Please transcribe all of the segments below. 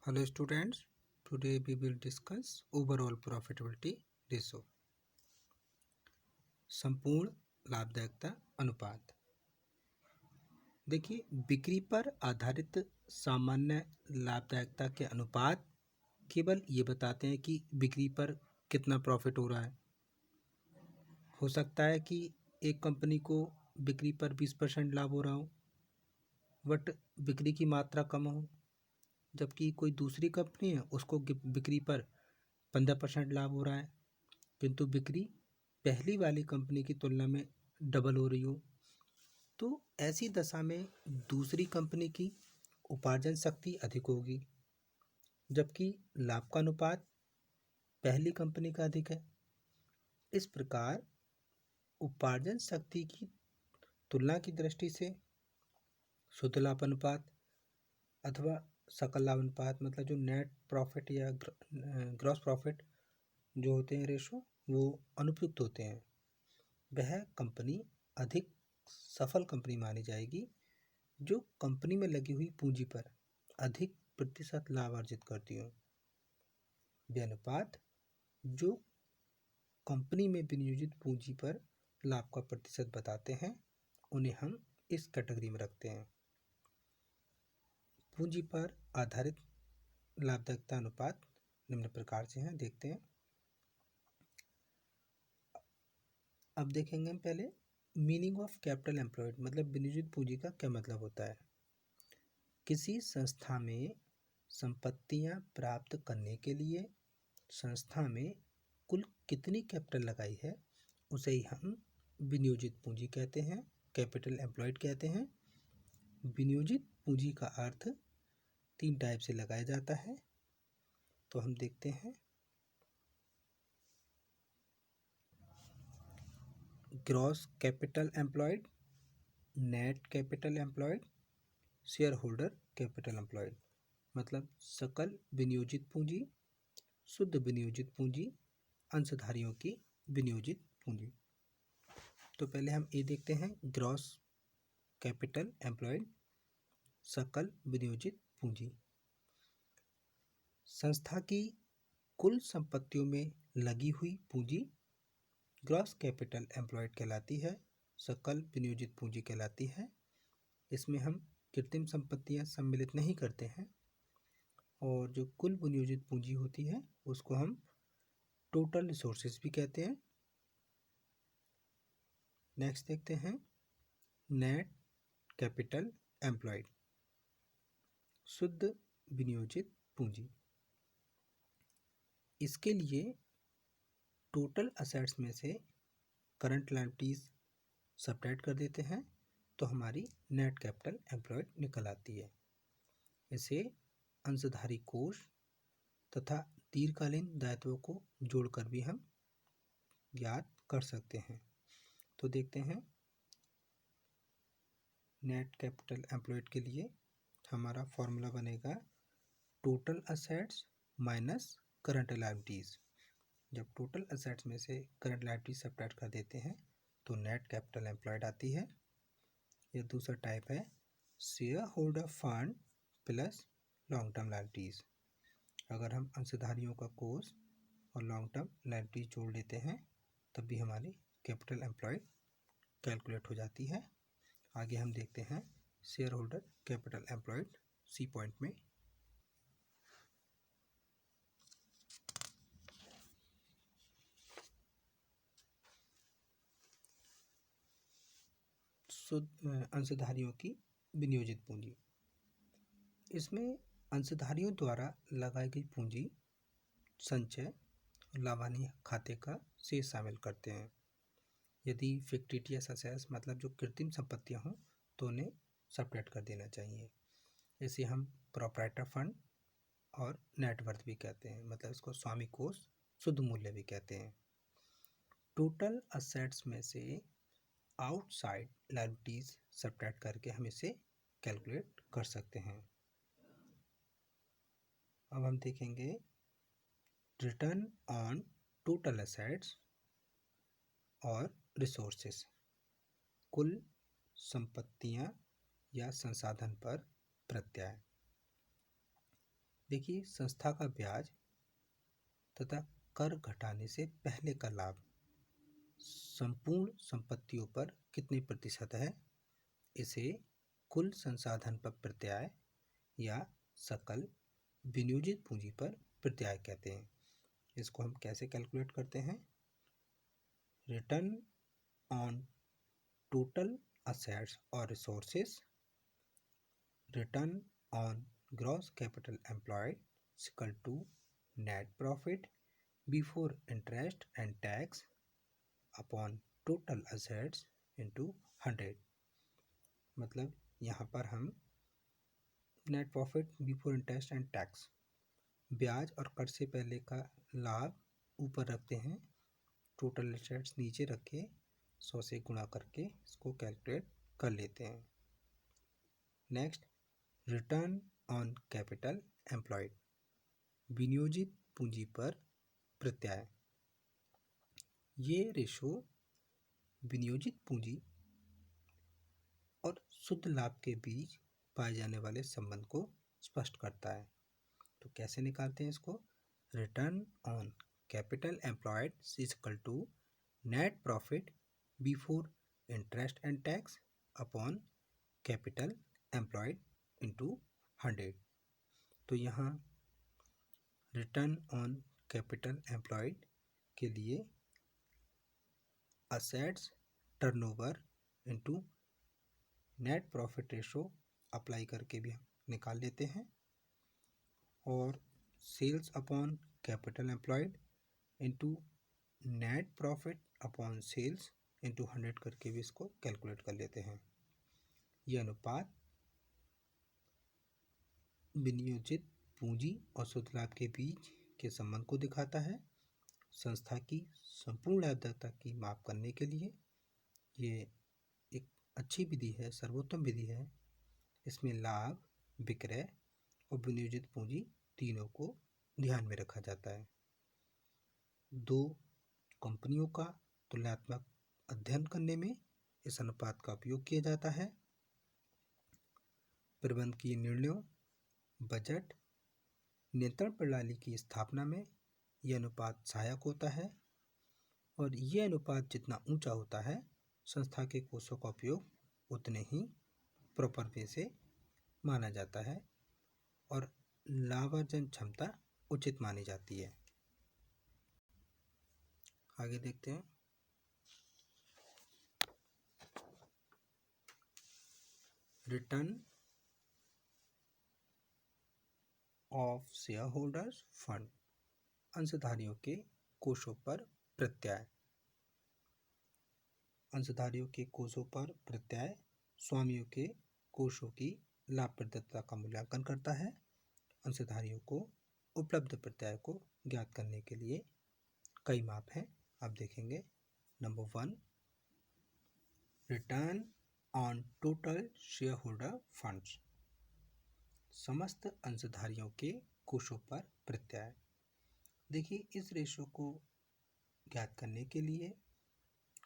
Hello students, today we will discuss overall profitability ratio. संपूर्ण लाभदायकता अनुपात। देखिए, बिक्री पर आधारित सामान्य लाभदायकता के अनुपात केवल ये बताते हैं कि बिक्री पर कितना प्रॉफिट हो रहा है। हो सकता है कि एक कंपनी को बिक्री पर 20% लाभ हो रहा हो बट बिक्री की मात्रा कम हो, जबकि कोई दूसरी कंपनी है उसको बिक्री पर 15% लाभ हो रहा है, किंतु बिक्री पहली वाली कंपनी की तुलना में डबल हो रही हो। तो ऐसी दशा में दूसरी कंपनी की उपार्जन शक्ति अधिक होगी, जबकि लाभ का अनुपात पहली कंपनी का अधिक है। इस प्रकार उपार्जन शक्ति की तुलना की दृष्टि से शुद्ध लाभ अनुपात अथवा सकल लाभ अनुपात, मतलब जो नेट प्रॉफिट या ग्रॉस प्रॉफिट जो होते हैं रेशो, वो अनुपयुक्त होते हैं। वह कंपनी अधिक सफल कंपनी मानी जाएगी जो कंपनी में लगी हुई पूंजी पर अधिक प्रतिशत लाभ अर्जित करती हो। वह अनुपात जो कंपनी में विनियोजित पूंजी पर लाभ का प्रतिशत बताते हैं, उन्हें हम इस कैटेगरी में रखते हैं। पूंजी पर आधारित लाभदायकता अनुपात निम्न प्रकार से हैं, देखते हैं। अब देखेंगे हम पहले मीनिंग ऑफ कैपिटल एम्प्लॉयड, मतलब विनियोजित पूंजी का क्या मतलब होता है। किसी संस्था में संपत्तियां प्राप्त करने के लिए संस्था में कुल कितनी कैपिटल लगाई है उसे ही हम विनियोजित पूंजी कहते हैं, कैपिटल एम्प्लॉयड कहते हैं। विनियोजित पूंजी का अर्थ 3 टाइप से लगाया जाता है, तो हम देखते हैं। Gross capital employed, net capital employed, share holder capital employed, मतलब सकल विनियोजित पूंजी, शुद्ध विनियोजित पूंजी, अंशधारियों की विनियोजित पूंजी। तो पहले हम ये देखते हैं ग्रॉस कैपिटल एम्प्लॉयड, सकल विनियोजित पूंजी। संस्था की कुल संपत्तियों में लगी हुई पूंजी ग्रॉस कैपिटल एम्प्लॉयड कहलाती है, सकल विनियोजित पूंजी कहलाती है। इसमें हम कृत्रिम संपत्तियां सम्मिलित नहीं करते हैं, और जो कुल विनियोजित पूंजी होती है उसको हम टोटल रिसोर्सेज भी कहते हैं। नेक्स्ट देखते हैं नेट कैपिटल एम्प्लॉयड, शुद्ध विनियोजित पूंजी। इसके लिए टोटल असेट्स में से करंट लायबिलिटीज सब्ट्रैक्ट कर देते हैं तो हमारी नेट कैपिटल एम्प्लॉयड निकल आती है। इसे अंशधारी कोष तथा दीर्घकालीन दायित्वों को जोड़कर भी हम ज्ञात कर सकते हैं। तो देखते हैं नेट कैपिटल एम्प्लॉयड के लिए हमारा फॉर्मूला बनेगा total assets minus current liabilities. जब टोटल असेट्स में से करंट लायबिलिटीज सब्ट्रैक्ट कर देते हैं तो नेट कैपिटल एम्प्लॉयड आती है। यह दूसरा टाइप है share holder fund plus long term liabilities. अगर हम अंशधारियों का कोष और लॉन्ग टर्म लायबिलिटीज जोड़ लेते हैं तब भी हमारी कैपिटल एम्प्लॉयड कैलकुलेट हो जाती है। आगे हम देखते हैं share holder capital employed C point में। अंशधारियों की विनियोजित पूंजी, इसमें अंशधारियों द्वारा लगाई गई पूंजी संचय और लाभानी खाते का शेष शामिल करते हैं। यदि फिक्टिटियस असेट्स, मतलब जो कृत्रिम संपत्तियां हों, तो उन्हें सब्ट्रैक्ट कर देना चाहिए। इसे हम प्रोप्राइटर फंड और नेटवर्थ भी कहते हैं, मतलब इसको स्वामी कोष, शुद्ध मूल्य भी कहते हैं। टोटल असेट्स में से आउटसाइड लायबिलिटीज सब्ट्रैक्ट करके हम इसे कैलकुलेट कर सकते हैं। अब हम देखेंगे रिटर्न ऑन टोटल असेट्स और रिसोर्सेस, कुल संपत्तियां या संसाधन पर प्रत्याय। देखिए, संस्था का ब्याज तथा कर घटाने से पहले का लाभ संपूर्ण संपत्तियों पर कितने प्रतिशत है, इसे कुल संसाधन पर प्रत्याय या सकल विनियोजित पूंजी पर प्रत्याय कहते हैं। इसको हम कैसे कैलकुलेट करते हैं? रिटर्न ऑन टोटल असेट्स और resources, return on gross capital employed equal to net profit before interest and tax upon total assets into 100। मतलब यहाँ पर हम net profit before interest and tax, ब्याज और कर से पहले का लाभ ऊपर रखते हैं, टोटल असेट्स नीचे रखे 100 से गुणा करके इसको कैलकुलेट कर लेते हैं। Next, return on capital employed, विनियोजित पूंजी पर प्रत्याय। ये रेशो विनियोजित पूंजी और शुद्ध लाभ के बीच पाए जाने वाले संबंध को स्पष्ट करता है। तो कैसे निकालते हैं इसको? Return on capital employed is equal to net profit before interest and tax upon capital employed into 100। तो यहाँ रिटर्न ऑन कैपिटल एम्प्लॉयड के लिए assets turnover into net profit ratio apply करके भी हम निकाल लेते हैं, और sales upon capital employed into net profit upon sales into 100 करके भी इसको कैलकुलेट कर लेते हैं। यह अनुपात विनियोजित पूंजी और शुद्ध लाभ के बीच के संबंध को दिखाता है। संस्था की संपूर्ण लाभदायकता की माप करने के लिए ये एक अच्छी विधि है, सर्वोत्तम विधि है। इसमें लाभ, विक्रय और विनियोजित पूंजी तीनों को ध्यान में रखा जाता है। दो कंपनियों का तुलनात्मक अध्ययन करने में इस अनुपात का उपयोग किया जाता है। प्रबंधकीय निर्णयों, बजट, नियंत्रण प्रणाली की स्थापना में यह अनुपात सहायक होता है, और यह अनुपात जितना ऊंचा होता है, संस्था के कोषों का उपयोग उतने ही प्रॉपर वे से माना जाता है और लाभार्जन क्षमता उचित मानी जाती है। आगे देखते हैं। Return of share holders fund, अंशधारियों के कोषों पर प्रत्याय। अंशधारियों के कोषों पर प्रत्याय स्वामियों के कोषों की लाभप्रदता का मूल्यांकन करता है। अंशधारियों को उपलब्ध प्रत्याय को ज्ञात करने के लिए कई माप हैं, आप देखेंगे। Number 1, return on total shareholder funds, समस्त अंशधारियों के कोषों पर प्रत्याय। देखिए, इस रेशो को ज्ञात करने के लिए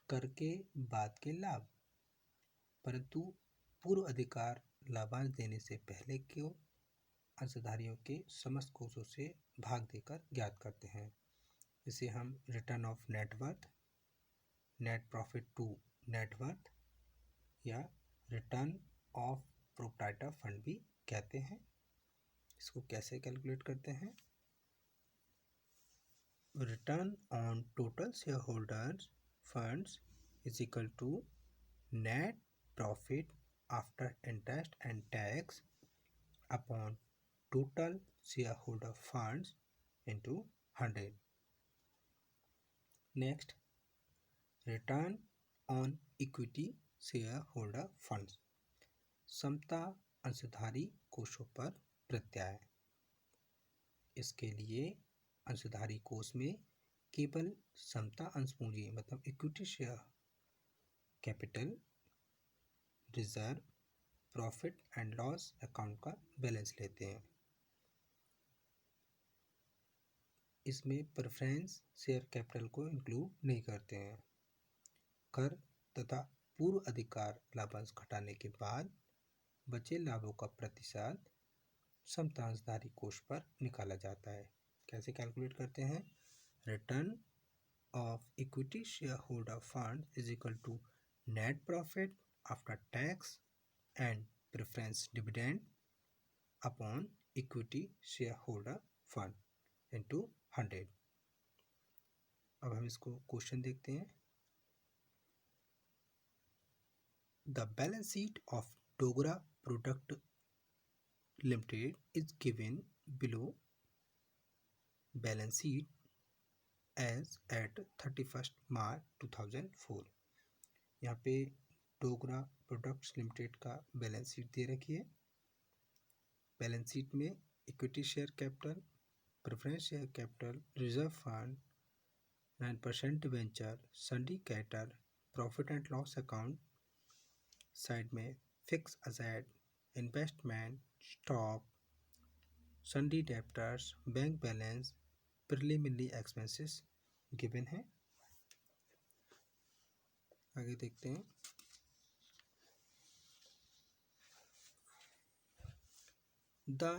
कर के बाद के लाभ परंतु पूर्व अधिकार लाभांश देने से पहले के अंशधारियों के समस्त कोषों से भाग देकर ज्ञात करते हैं। इसे हम return of net worth, net profit to net worth या रिटर्न ऑफ प्रोप्राइटर फंड भी कहते हैं। इसको कैसे कैलकुलेट करते हैं? Return on total shareholders funds is equal to net profit after interest and tax upon total shareholder funds into 100। Next, return on equity share holder funds, समता अंशधारी कोषों पर प्रत्याय। इसके लिए अंशधारी कोष में केवल समता अंश पूंजी मतलब equity share capital, reserve, profit and loss account का बैलेंस लेते हैं। इसमें प्रेफरेंस शेयर कैपिटल को इंक्लूड नहीं करते हैं। कर तथा पूर्व अधिकार लाभांश घटाने के बाद बचे लाभों का प्रतिशत समतांशधारी कोष पर निकाला जाता है। कैसे कैलकुलेट करते हैं? Return of equity share holder fund is equal to net profit after tax and preference dividend upon equity share holder fund into 100। अब हम इसको क्वेश्चन देखते हैं। The balance sheet of Dogra product limited is given below balance sheet as at 31 March 2004। यहाँ पे Dogra products limited का balance sheet दे रखी है। बैलेंस शीट में equity share capital, preference share capital, reserve fund, 9% debenture, syndicator, profit and loss account, side में fix asset, investment, stock, sundry debtors, bank balance, preliminary expenses given है। आगे देखते हैं। The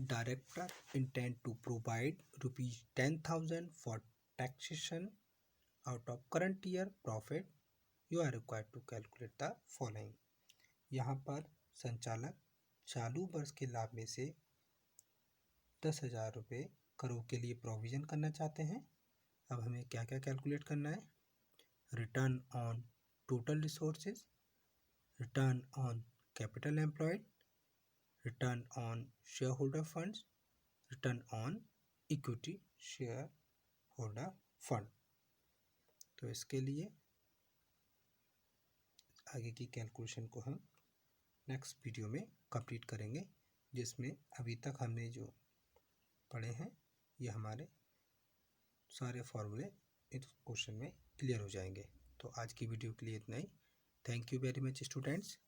director intend to provide ₹10,000 for taxation out of current year profit. You are required to calculate the following. यहाँ पर संचालक चालू वर्ष के लाभ में से 10,000 रुपये करों के लिए प्रोविजन करना चाहते हैं। अब हमें क्या क्या कैलकुलेट करना है? Return on total resources, return on capital employed, return on share holder funds, return on equity share holder fund. तो इसके लिए आगे की कैलकुलेशन को हम नेक्स्ट वीडियो में कंप्लीट करेंगे, जिसमें अभी तक हमने जो पढ़े हैं ये हमारे सारे फॉर्मूले इस क्वेश्चन में क्लियर हो जाएंगे। तो आज की वीडियो के लिए इतना ही। Thank you very much students.